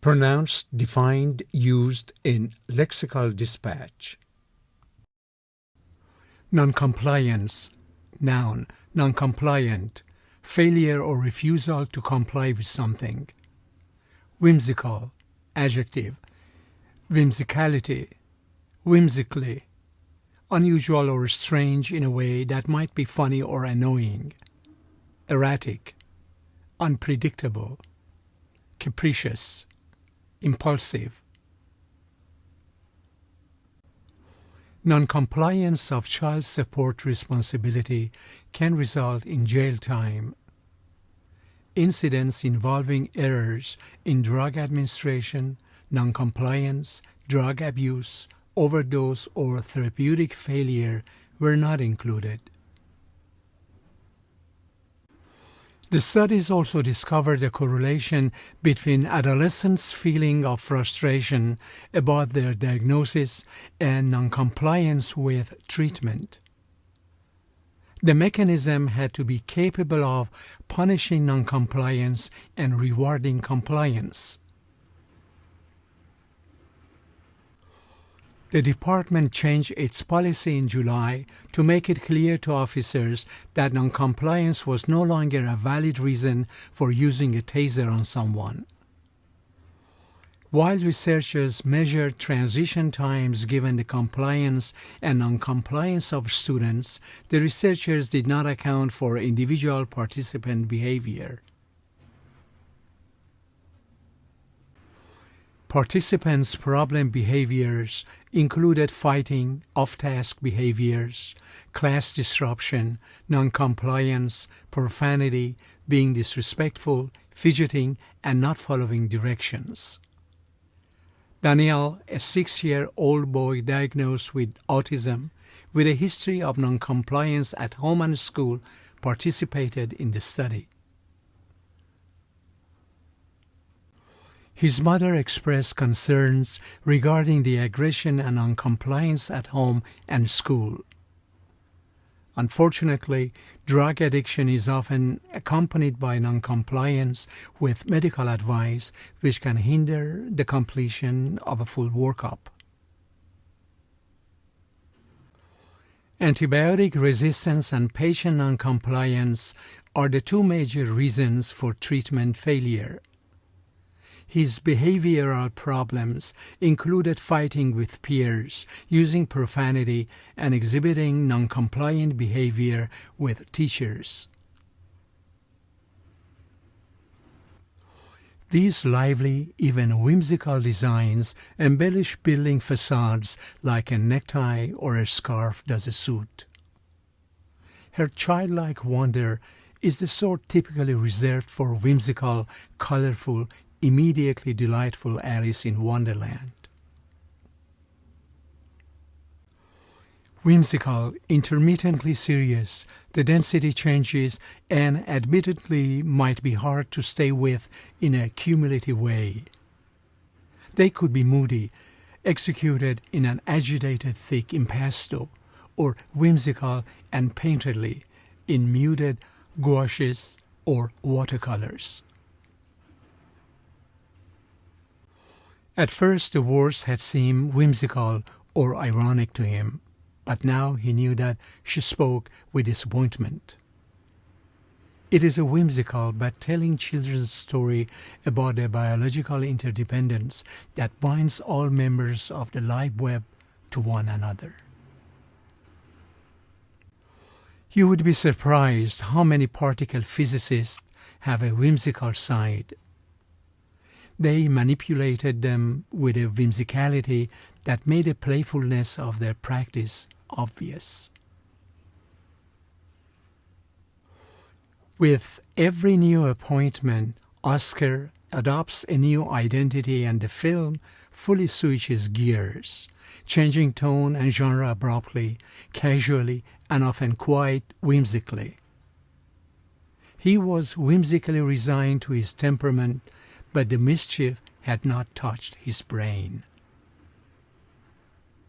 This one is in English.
Pronounced, defined, used in lexical dispatch. Noncompliance. Noun. Noncompliant. Failure or refusal to comply with something. Whimsical. Adjective. Whimsicality. Whimsically. Unusual or strange in a way that might be funny or annoying. Erratic. Unpredictable. Capricious. Impulsive. Noncompliance of child support responsibility can result in jail time. Incidents involving errors in drug administration, noncompliance, drug abuse, overdose, or therapeutic failure were not included. The studies also discovered a correlation between adolescents' feeling of frustration about their diagnosis and noncompliance with treatment. The mechanism had to be capable of punishing noncompliance and rewarding compliance. The department changed its policy in July to make it clear to officers that noncompliance was no longer a valid reason for using a taser on someone. While researchers measured transition times given the compliance and noncompliance of students, the researchers did not account for individual participant behavior. Participants' problem behaviors included fighting, off-task behaviors, class disruption, noncompliance, profanity, being disrespectful, fidgeting, and not following directions. Daniel, a 6-year-old boy diagnosed with autism, with a history of noncompliance at home and school, participated in the study. His mother expressed concerns regarding the aggression and noncompliance at home and school. Unfortunately, drug addiction is often accompanied by noncompliance with medical advice, which can hinder the completion of a full workup. Antibiotic resistance and patient noncompliance are the two major reasons for treatment failure. His behavioral problems included fighting with peers, using profanity, and exhibiting noncompliant behavior with teachers. These lively, even whimsical designs embellish building facades like a necktie or a scarf does a suit. Her childlike wonder is the sort typically reserved for whimsical, colorful, immediately delightful Alice in Wonderland. Whimsical, intermittently serious, the density changes and admittedly might be hard to stay with in a cumulative way. They could be moody, executed in an agitated thick impasto, or whimsical and painterly in muted gouaches or watercolors. At first the words had seemed whimsical or ironic to him, but now he knew that she spoke with disappointment. It is a whimsical but telling children's story about a biological interdependence that binds all members of the live web to one another. You would be surprised how many particle physicists have a whimsical side. They manipulated them with a whimsicality that made the playfulness of their practice obvious. With every new appointment, Oscar adopts a new identity and the film fully switches gears, changing tone and genre abruptly, casually, and often quite whimsically. He was whimsically resigned to his temperament, but the mischief had not touched his brain.